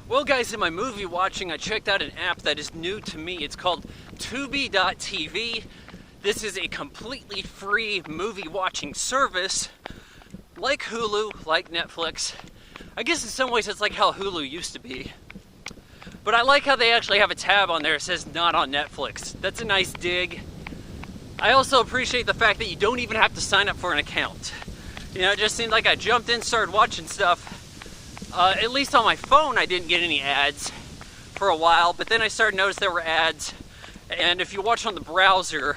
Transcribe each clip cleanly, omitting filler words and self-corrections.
Well guys, in my movie watching, I checked out an app that is new to me. It's called Tubi TV. This is a completely free movie watching service, like Hulu, like Netflix. I guess in some ways it's like how Hulu used to be. But I like how they actually have a tab on there that says not on Netflix. That's a nice dig. I also appreciate the fact that you don't even have to sign up for an account. You know, it just seemed like I jumped in, started watching stuff. At least on my phone, I didn't get any ads for a while, but then I started to notice there were ads. And if you watch on the browser,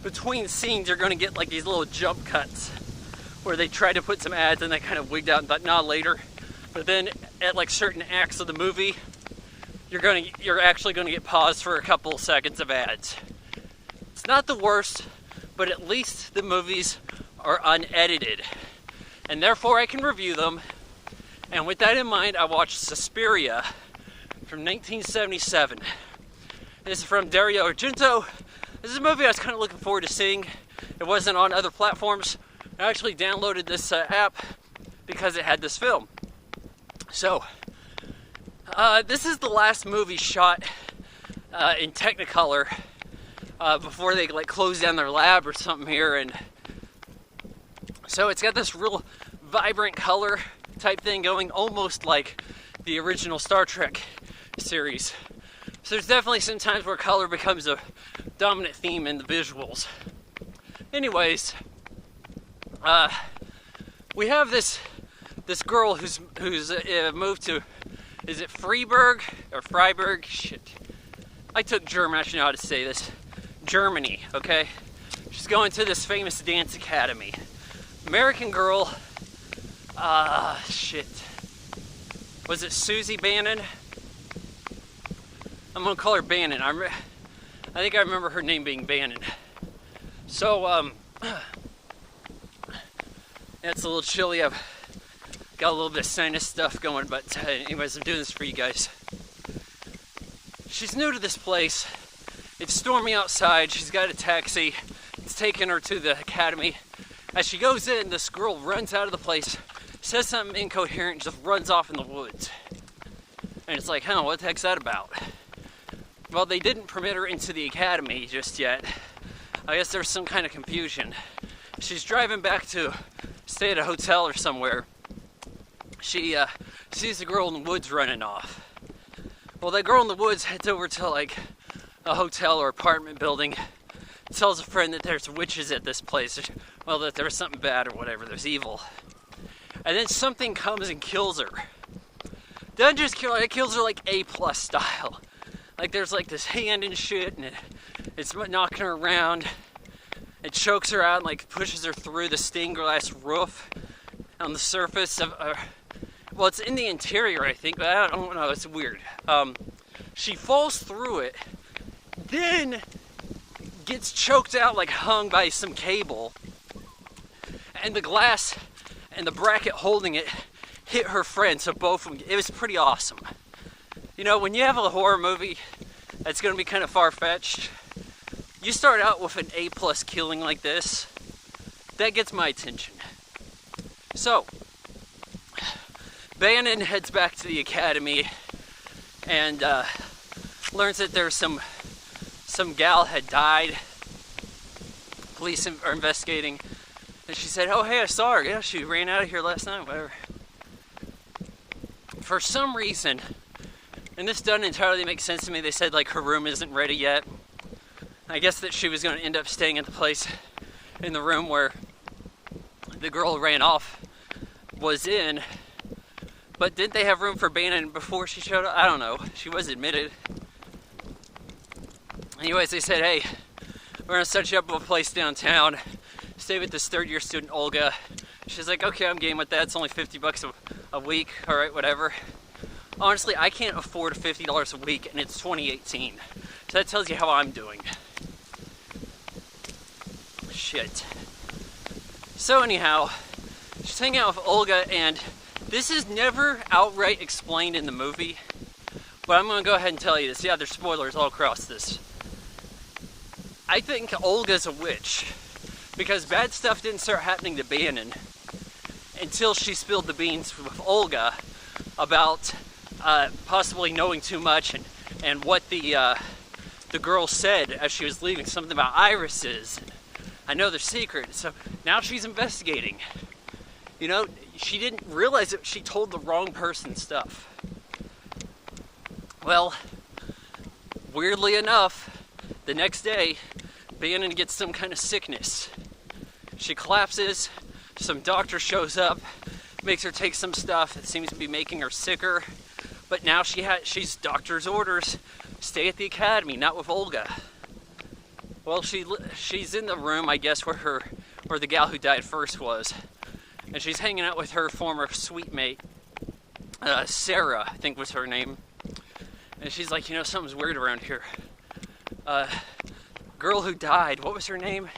between scenes, you're going to get like these little jump cuts where they tried to put some ads and they kind of wigged out and thought, nah, later. But then at like certain acts of the movie, you're actually going to get paused for a couple seconds of ads. It's not the worst, but at least the movies are unedited, and therefore I can review them. And with that in mind, I watched Suspiria from 1977. This is from Dario Argento. This is a movie I was kind of looking forward to seeing. It wasn't on other platforms. I actually downloaded this app because it had this film. So, this is the last movie shot in Technicolor before they like close down their lab or something here, and so it's got this real vibrant color type thing going, almost like the original Star Trek series. So there's definitely some times where color becomes a dominant theme in the visuals. Anyways, we have this girl who's moved to, is it Freiburg or Freiburg? Shit. I took German, I should know how to say this. Germany, okay? She's going to this famous dance academy. American girl, shit. Was it Susie Bannon? I'm gonna call her Bannon. I think I remember her name being Bannon. So, it's a little chilly. I've got a little bit of sinus stuff going, but anyways, I'm doing this for you guys. She's new to this place. It's stormy outside. She's got a taxi. It's taking her to the academy. As she goes in, this girl runs out of the place, says something incoherent, just runs off in the woods. And it's like, huh, what the heck's that about? Well, they didn't permit her into the academy just yet. I guess there's some kind of confusion. She's driving back to stay at a hotel or somewhere. She sees the girl in the woods running off. Well, that girl in the woods heads over to like a hotel or apartment building, tells a friend that there's witches at this place. Well, that there's something bad or whatever, there's evil. And then something comes and kills her. Doesn't just kill her, it kills her like A+ style. Like there's like this hand and shit, and it's knocking her around. It chokes her out and like pushes her through the stained glass roof on the surface of well, it's in the interior, I think, but I don't know, it's weird. She falls through it, then gets choked out, like hung by some cable, and the glass and the bracket holding it hit her friend, so both of them, it was pretty awesome. You know, when you have a horror movie that's going to be kind of far-fetched, you start out with an A+ killing like this, that gets my attention. So, Bannon heads back to the academy and learns that there's some gal had died. Police are investigating, and she said, oh hey, I saw her, yeah, she ran out of here last night, whatever. For some reason, and this doesn't entirely make sense to me, they said like her room isn't ready yet. I guess that she was going to end up staying at the place in the room where the girl who ran off was in. But didn't they have room for Bannon before she showed up? I don't know. She was admitted. Anyways, they said, hey, we're going to set you up with a place downtown. Stay with this third-year student, Olga. She's like, okay, I'm game with that. It's only $50 a week. All right, whatever. Honestly, I can't afford $50 a week, and it's 2018. So that tells you how I'm doing. Shit. So anyhow, she's hanging out with Olga, and this is never outright explained in the movie, but I'm going to go ahead and tell you this. Yeah, there's spoilers all across this. I think Olga's a witch, because bad stuff didn't start happening to Bannon until she spilled the beans with Olga about possibly knowing too much, and what the girl said as she was leaving, something about irises. I know their secret, so now she's investigating. You know, she didn't realize that she told the wrong person stuff. Well, weirdly enough, the next day, Bannon gets some kind of sickness. She collapses, some doctor shows up, makes her take some stuff that seems to be making her sicker, but now she's doctor's orders, stay at the academy, not with Olga. Well, she's in the room, I guess, where the gal who died first was, and she's hanging out with her former sweet mate, Sarah, I think was her name, and she's like, you know, something's weird around here. Girl who died, what was her name?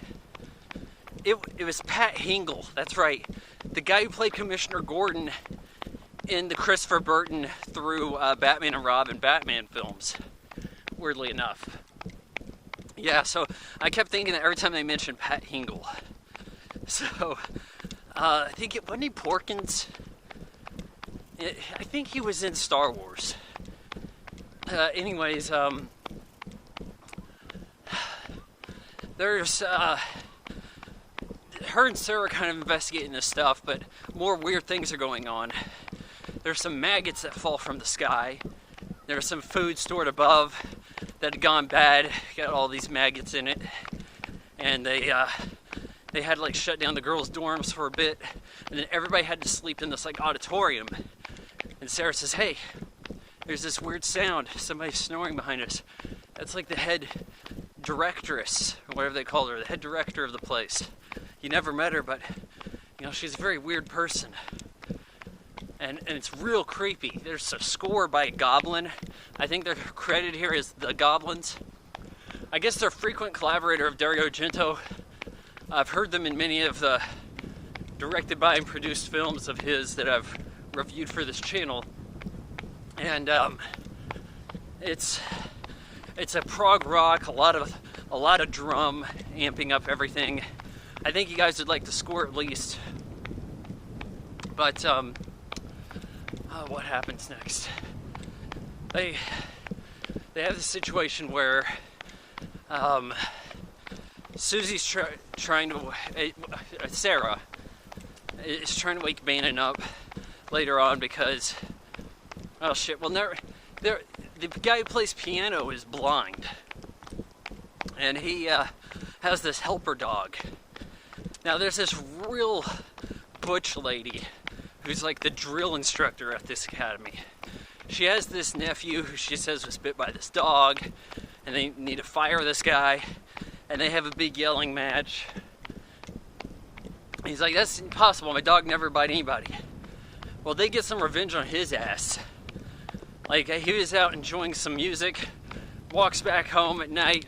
It was Pat Hingle, that's right. The guy who played Commissioner Gordon in the Christopher Burton through Batman and Robin Batman films, weirdly enough. Yeah, so I kept thinking that every time they mentioned Pat Hingle. So, I think wasn't he Porkins? I think he was in Star Wars. Anyways, there's, her and Sarah kind of investigating this stuff, but more weird things are going on. There's some maggots that fall from the sky. There's some food stored above that had gone bad, got all these maggots in it, and they had to like shut down the girls' dorms for a bit, and then everybody had to sleep in this like auditorium. And Sarah says, "Hey, there's this weird sound. Somebody's snoring behind us." That's like the head directress, or whatever they call her, the head director of the place. You never met her, but you know, she's a very weird person. And it's real creepy. There's a score by a goblin. I think they're credited here as the Goblins. I guess they're a frequent collaborator of Dario Argento. I've heard them in many of the directed by and produced films of his that I've reviewed for this channel. And it's a prog rock, a lot of drum, amping up everything. I think you guys would like the score at least. But what happens next? They have this situation where Susie's trying to Sarah is trying to wake Bannon up later on because, oh shit, well, the guy who plays piano is blind, and he has this helper dog. Now there's this real butch lady who's like the drill instructor at this academy. She has this nephew who she says was bit by this dog, and they need to fire this guy, and they have a big yelling match. He's like, "That's impossible, my dog never bite anybody." Well, they get some revenge on his ass. Like, he was out enjoying some music, walks back home at night,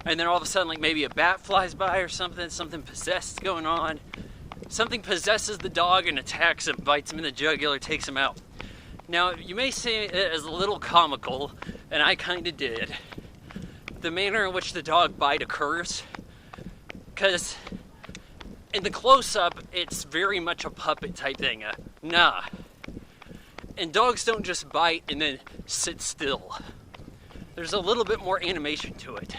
and then all of a sudden, like, maybe a bat flies by or something possessed going on. Something possesses the dog and attacks him, bites him in the jugular, takes him out. Now, you may say it as a little comical, and I kind of did, the manner in which the dog bite occurs, because in the close-up, it's very much a puppet type thing. Nah. And dogs don't just bite and then sit still. There's a little bit more animation to it.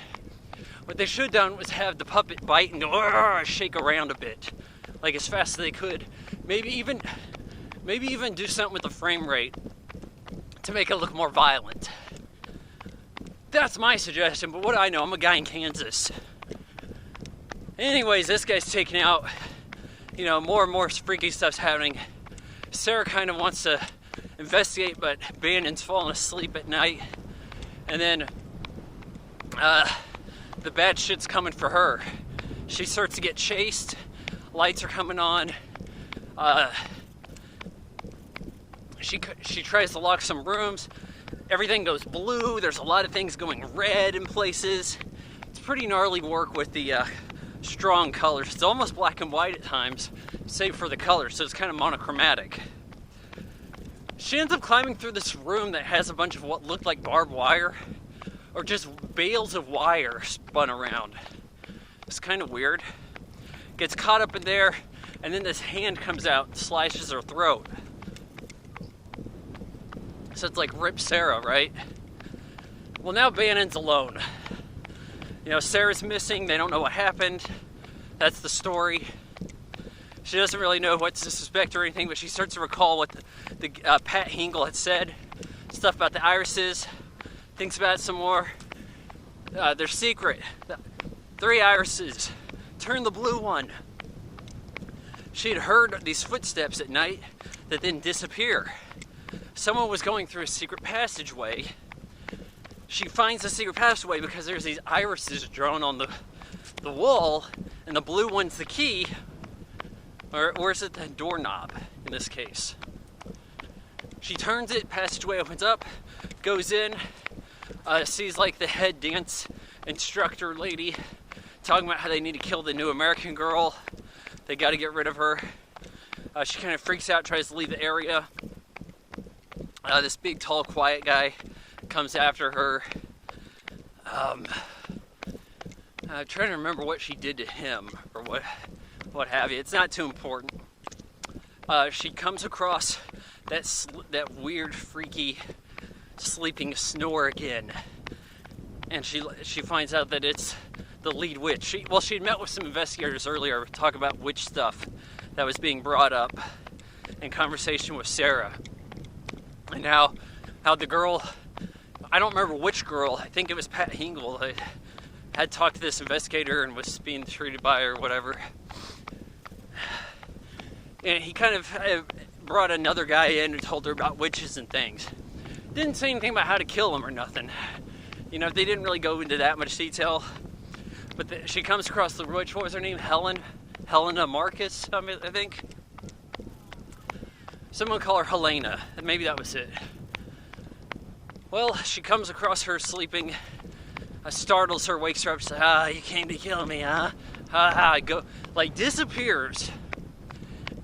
What they should have done was have the puppet bite and go, shake around a bit, like as fast as they could. Maybe even do something with the frame rate to make it look more violent. That's my suggestion, but what do I know? I'm a guy in Kansas. Anyways, this guy's taken out. You know, more and more freaky stuff's happening. Sarah kind of wants to investigate, but Bannon's falling asleep at night. And then the bad shit's coming for her. She starts to get chased. Lights are coming on. She tries to lock some rooms. Everything goes blue. There's a lot of things going red in places. It's pretty gnarly work with the strong colors. It's almost black and white at times, save for the colors, so it's kind of monochromatic. She ends up climbing through this room that has a bunch of what looked like barbed wire, or just bales of wire spun around. It's kind of weird. Gets caught up in there, and then this hand comes out and slashes her throat. So it's like rip Sarah, right? Well, now Bannon's alone. You know, Sarah's missing. They don't know what happened. That's the story. She doesn't really know what to suspect or anything, but she starts to recall what the Pat Hingle had said. Stuff about the irises. Thinks about it some more. Their secret. 3 irises. Turn the blue one. She had heard these footsteps at night that then disappear. Someone was going through a secret passageway. She finds the secret passageway because there's these irises drawn on the wall, and the blue one's the key, or is it the doorknob in this case? She turns it, passageway opens up, goes in, sees like the head dance instructor lady talking about how they need to kill the new American girl. They got to get rid of her. She kind of freaks out, tries to leave the area. This big, tall, quiet guy comes after her. I'm trying to remember what she did to him, or what have you. It's not too important. She comes across that weird, freaky, sleeping snore again, and she finds out that it's the lead witch. She had met with some investigators earlier to talk about witch stuff that was being brought up in conversation with Sarah, and how the girl, I don't remember which girl, I think it was Pat Hingle, had talked to this investigator and was being treated by her or whatever. And he kind of brought another guy in and told her about witches and things. Didn't say anything about how to kill them or nothing. You know, they didn't really go into that much detail. But she comes across the witch, what was her name? Helena Marcus, I think. Someone call her Helena, and maybe that was it. Well, she comes across her sleeping, startles her, wakes her up, says, you came to kill me, huh? Go, like, disappears.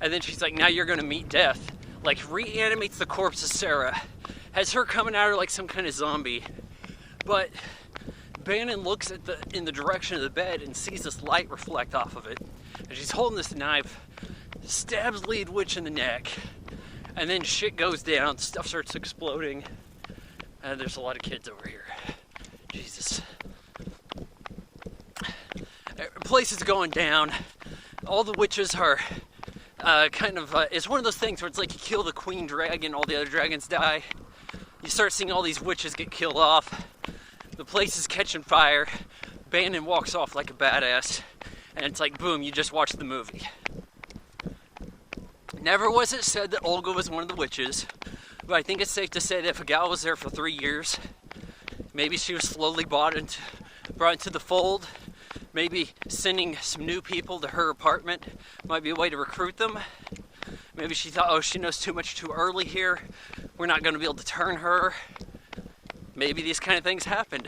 And then she's like, now you're gonna meet death. Like, reanimates the corpse of Sarah. Has her coming at her like some kind of zombie. But Bannon looks in the direction of the bed and sees this light reflect off of it. And she's holding this knife, stabs lead witch in the neck, and then shit goes down, stuff starts exploding, and there's a lot of kids over here. Jesus. Place is going down. All the witches are it's one of those things where it's like you kill the queen dragon, all the other dragons die. You start seeing all these witches get killed off. The place is catching fire. Bannon walks off like a badass. And it's like, boom, you just watched the movie. Never was it said that Olga was one of the witches. But I think it's safe to say that if a gal was there for 3 years, maybe she was slowly brought into the fold. Maybe sending some new people to her apartment might be a way to recruit them. Maybe she thought, oh, she knows too much too early here. We're not going to be able to turn her. Maybe these kind of things happened.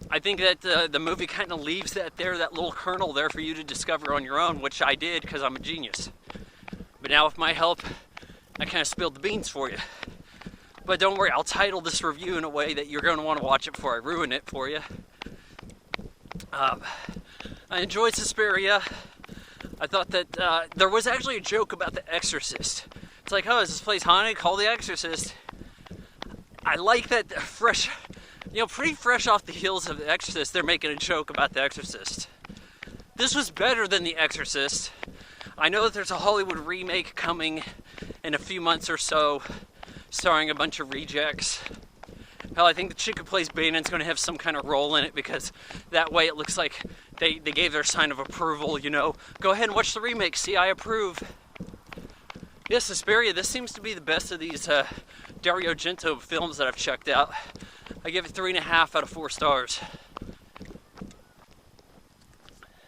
I think that the movie kind of leaves that little kernel there for you to discover on your own, which I did because I'm a genius. But now with my help, I kind of spilled the beans for you. But don't worry, I'll title this review in a way that you're going to want to watch it before I ruin it for you. I enjoyed Suspiria. I thought that there was actually a joke about the Exorcist. It's like, oh, is this place haunted? Call the Exorcist. I like that fresh, pretty fresh off the heels of the Exorcist, they're making a joke about the Exorcist. This was better than the Exorcist. I know that there's a Hollywood remake coming in a few months or so, starring a bunch of rejects. Hell, I think the chick who plays Bannon's going to have some kind of role in it because that way it looks like they gave their sign of approval, Go ahead and watch the remake, see, I approve. Yes, Suspiria, this seems to be the best of these Dario Argento films that I've checked out. I give it 3.5 out of 4 stars.